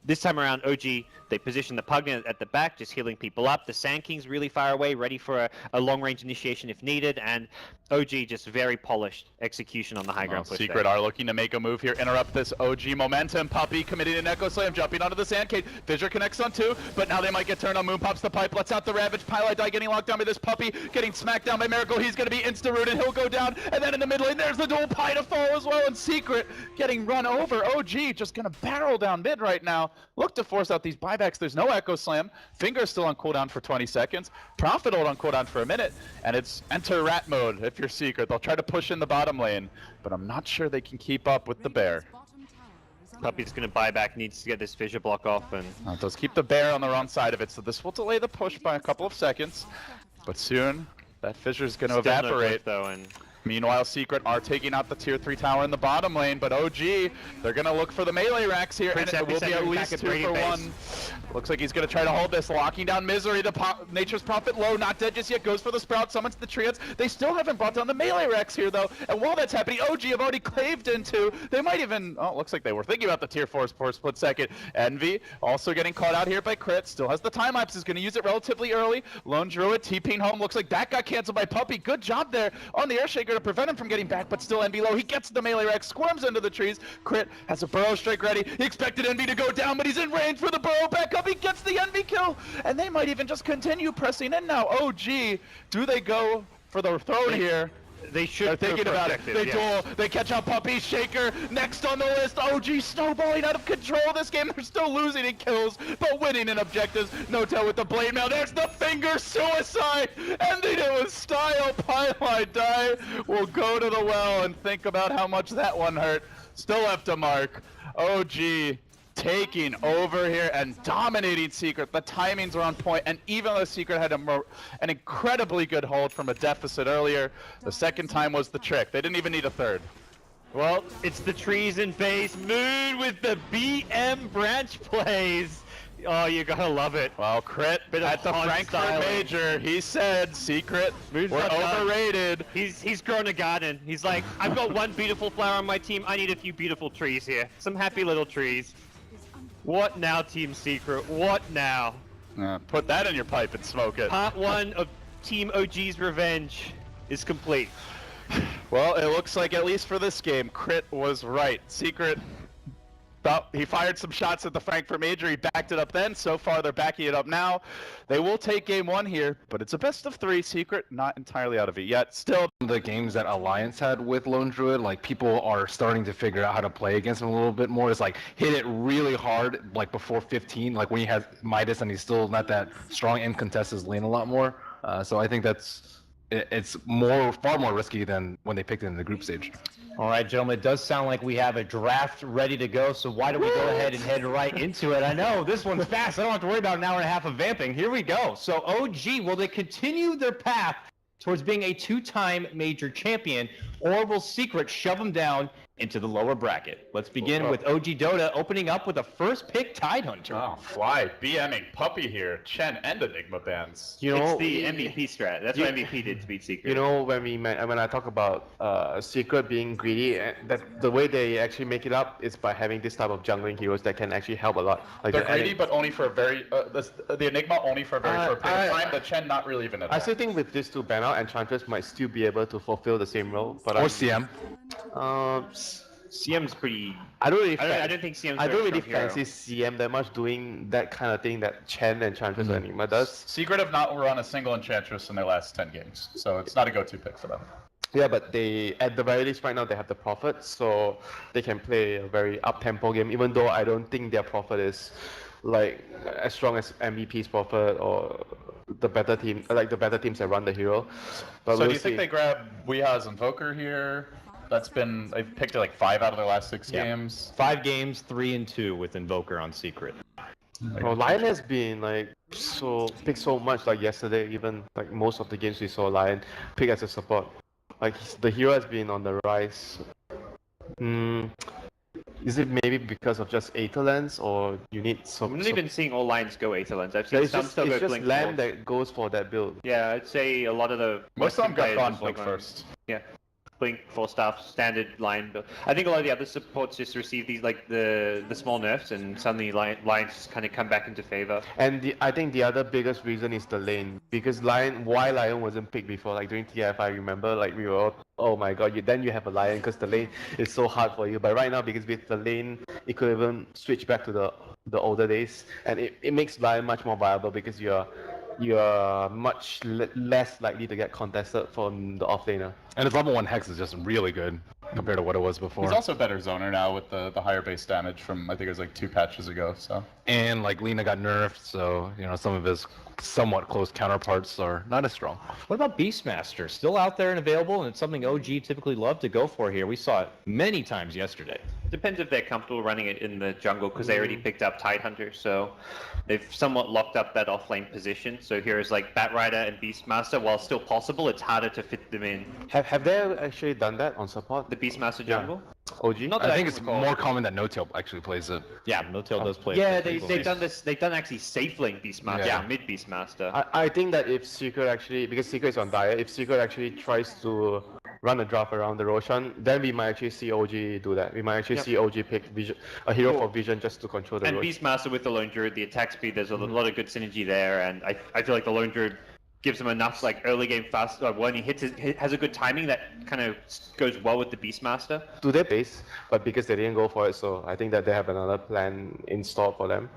This time around, OG, they position the Pugna at the back, just healing people up. The Sand King's really far away, ready for a long-range initiation if needed, and OG just very polished execution on the high ground push. Secret there. are looking to make a move here, interrupt this OG momentum. Puppey committing an Echo Slam, jumping onto the Sand Cage. Fissure connects on 2, but now they might get turned on. Moon pops the pipe, lets out the Ravage. Pylite Die getting locked down by this Puppey, getting smacked down by Miracle. He's going to be insta-rooted, he'll go down, and then in the mid lane, there's the dual Pie to fall as well, and Secret getting run over. OG just going to barrel down mid right now. Look to force out these buybacks. There's no Echo Slam. Finger's still on cooldown for 20 seconds. Prophet hold on cooldown for a minute, and it's enter rat mode if you're Secret. They'll try to push in the bottom lane, but I'm not sure they can keep up with the bear. Puppey's going to buy back, needs to get this fissure block off, and It does keep the bear on the wrong side of it, so this will delay the push by a couple of seconds, but soon that fissure's going to still no evaporate. growth, though, and Meanwhile, Secret are taking out the tier 3 tower in the bottom lane, but OG, they're going to look for the melee racks here, Prince and it will be at Epicenter least back at 2 Radiant for base. 1. Looks like he's going to try to hold this, locking down Misery. The Nature's Prophet low, not dead just yet, goes for the Sprout, summons the Treants. They still haven't brought down the melee racks here, though, and while that's happening, OG have already claved into. They might even, oh, it looks like they were thinking about the tier 4 for a split second. Envy also getting caught out here by Crit, still has the time lapse, is going to use it relatively early. Lone Druid TPing home, looks like that got canceled by Puppey. Good job there on the Airshaker to prevent him from getting back, but still Envy low. He gets the melee rack, squirms into the trees. Crit has a burrow strike ready. He expected Envy to go down, but he's in range for the burrow back up. He gets the Envy kill, and they might even just continue pressing in now. OG, do they go for the throne here? they should. They're thinking about it. They duel. They catch out Puppey. Shaker next on the list. OG snowballing out of control this game. They're still losing in kills, but winning in objectives. No tell with the blade mail. There's the finger suicide. Ending it with style. Pylite Die will go to the well and think about how much that one hurt. Still left a mark. OG taking over here and dominating Secret. The timings are on point, and even though Secret had an incredibly good hold from a deficit earlier, the second time was the trick. They didn't even need a third. Well, it's the trees in base. Moon with the BM branch plays. Oh, you gotta love it. Well, Crit at the Frankfurt styling. Major, he said, Secret, Moon's we're not done. overrated. He's grown a garden. He's like, I've got one beautiful flower on my team. I need a few beautiful trees here. Some happy little trees. What now, Team Secret? What now? Put that in your pipe and smoke it. Part 1 of Team OG's revenge is complete. Well, it looks like, at least for this game, Crit was right. Secret, he fired some shots at the Frankfurt Major. He backed it up then. So far, they're backing it up now. They will take game 1 here, but it's a best of 3. Secret not entirely out of it yet. Still, The games that Alliance had with Lone Druid, like, people are starting to figure out how to play against him a little bit more. It's like, hit it really hard, like, before 15, like when he has Midas and he's still not that strong and contests his lane a lot more. So I think it's far more risky than when they picked it in the group stage. All right, gentlemen, it does sound like we have a draft ready to go, so why don't we go ahead and head right into it? I know, this one's fast. I don't have to worry about an hour and a half of vamping. Here we go. So OG, will they continue their path towards being a 2-time major champion, or will Secret shove them down into the lower bracket? Let's begin with OG Dota opening up with a first pick Tidehunter. oh, Fly, BMing Puppey here, Chen and Enigma bans. You know, It's the MVP strat. That's what MVP did to beat Secret. You know, when I talk about Secret being greedy, that the way they actually make it up is by having this type of jungling heroes that can actually help a lot. Like They're the greedy, but only for a very, the Enigma only for a very short period of time, the Chen not really even at I all. still think with this two ban out, Enchantress might still be able to fulfill the same role. But Or CM. CM's pretty. I don't really. I don't think CM's. I don't very really strong hero. fancy CM that much doing that kind of thing that Chen and Enchantress and Enigma does. Secret have not run a single Enchantress in their last 10 games, so it's not a go-to pick for them. Yeah, but they, at the very least right now, they have the Prophet, so they can play a very up-tempo game, even though I don't think their Prophet is like as strong as MVP's Prophet or the better team, like the better teams that run the hero. But So we'll do you think see. they grab Weeha's Invoker here? They've picked like 5 out of their last 6 Yeah. games. 5 games, 3-2 with Invoker on Secret. Well, Lion has been like picked so much, like yesterday, even like most of the games we saw Lion pick as a support. Like the hero has been on the rise. Is it maybe because of just Aether Lens, or you need some? I'm not even seeing all lines go Aether Lens. I've Yeah, seen it's some just, still it's go just Blink Lamb Force. that goes for that build. Yeah, I'd say a lot of the Most of them Western got gone players are Blink still going- first. Yeah, Blink, 4 staff, standard line build. I think a lot of the other supports just receive these like the small nerfs, and suddenly lines just kind of come back into favor. And I think the other biggest reason is the lane, because why Lion wasn't picked before, like during TF, I remember like we were all, oh my god, then you have a Lion because the lane is so hard for you. But right now, because with the lane, it could even switch back to the older days, and it makes Lion much more viable because you're much less likely to get contested from the offlaner. And his level 1 Hex is just really good compared to what it was before. He's also a better zoner now with the higher base damage from, I think it was like 2 patches ago, so. And like Lina got nerfed, so some of his somewhat close counterparts are not as strong. What about Beastmaster? Still out there and available, and it's something OG typically love to go for here. We saw it many times yesterday. Depends if they're comfortable running it in the jungle, because they already picked up Tidehunter, so they've somewhat locked up that offlane position. So here's like Batrider and Beastmaster. While still possible, it's harder to fit them in. Have they actually done that on support? The Beastmaster jungle? OG? Not that I think it's recall. more common that No-Tail actually plays it. Yeah, No-Tail does play. Yeah, it pretty they've close. done this. They've done actually safe lane Beastmaster, Yeah. mid Beastmaster. I think that if Secret actually, because Secret is on diet, if Secret actually tries to run a draft around the Roshan, then we might actually see OG do that. We might actually see OG pick a hero for Vision just to control the And Roshan. Beastmaster with the Lone Druid, the attack speed, there's a lot of good synergy there, and I feel like the Lone Druid gives him enough like early game fast. When he has a good timing that kind of goes well with the Beastmaster. To their base, but because they didn't go for it, so I think that they have another plan in store for them.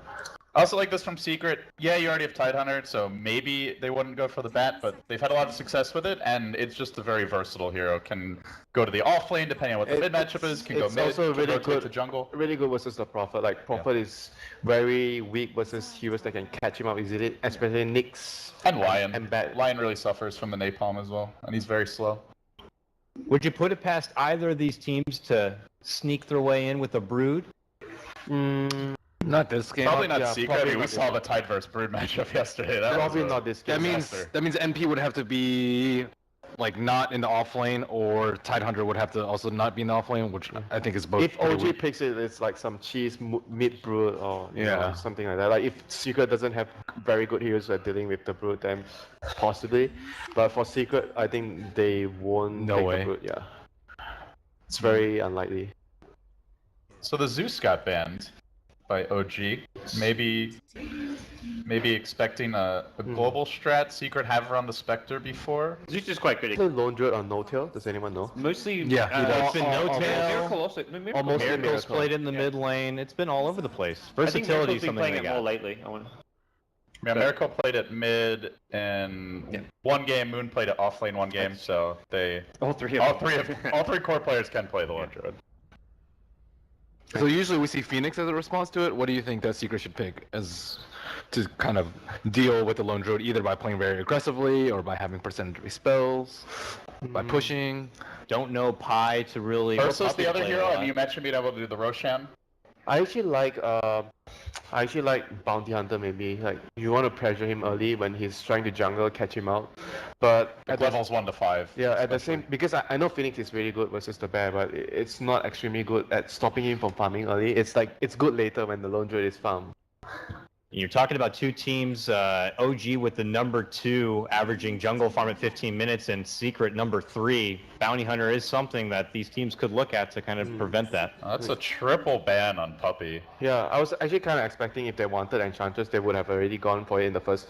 I also like this from Secret. Yeah, you already have Tidehunter, so maybe they wouldn't go for the bat, but they've had a lot of success with it, and it's just a very versatile hero. Can go to the off lane depending on what the mid matchup is. Can go It's mid. also can really rotate good to jungle. Really good versus the Prophet. Like Prophet is very weak versus heroes that can catch him up easily, especially Nyx. And Lion. And bat. Lion really suffers from the napalm as well, and he's very slow. Would you put it past either of these teams to sneak their way in with a Brood? Not this game. Probably not yeah, Secret. probably I mean, we not saw this the Tide vs Brood matchup yesterday. That Probably was not this game. That means NP would have to be like not in the off lane, or Tidehunter would have to also not be in the off lane, which I think is both. If pretty OG weak. picks it, it's like some cheese mid brood or you know, Yeah. something like that. Like if Secret doesn't have very good heroes who are dealing with the brood, then possibly. But for Secret, I think they won't No take way. the brood. Yeah, it's very unlikely. So the Zeus got banned by OG. Maybe expecting a global strat. Secret have run the Spectre before. Zeus is quite good. Play Lone Druid on No Tail. Does anyone know? Mostly, Yeah, he does. It's been No-Tail. Miracle also. Miracle. Almost Miracle's Miracle. played in the mid lane. It's been all over the place. I think Versatility Miracle's is been something playing they it more got. lately. Yeah, Miracle played it mid in one game. Moon played it off lane one game. So they All three all three core players can play the Lone Druid. So usually we see Phoenix as a response to it. What do you think that Secret should pick as to kind of deal with the Lone Druid, either by playing very aggressively or by having percentage spells, by pushing? Don't know Pi to really. Versus the other play a hero, lot. and you mentioned being able to do the Roshan. I actually like Bounty Hunter maybe. Like you want to pressure him early when he's trying to jungle, catch him out. But Like at the, levels 1 to 5. yeah, at the same because I know Phoenix is really good versus the bear, but it's not extremely good at stopping him from farming early. It's like it's good later when the Lone Druid is farmed. You're talking about two teams, OG with the number 2 averaging jungle farm at 15 minutes, and Secret number 3. Bounty Hunter is something that these teams could look at to kind of prevent that. That's a triple ban on Puppy. Yeah, I was actually kind of expecting if they wanted Enchantress, they would have already gone for it in the first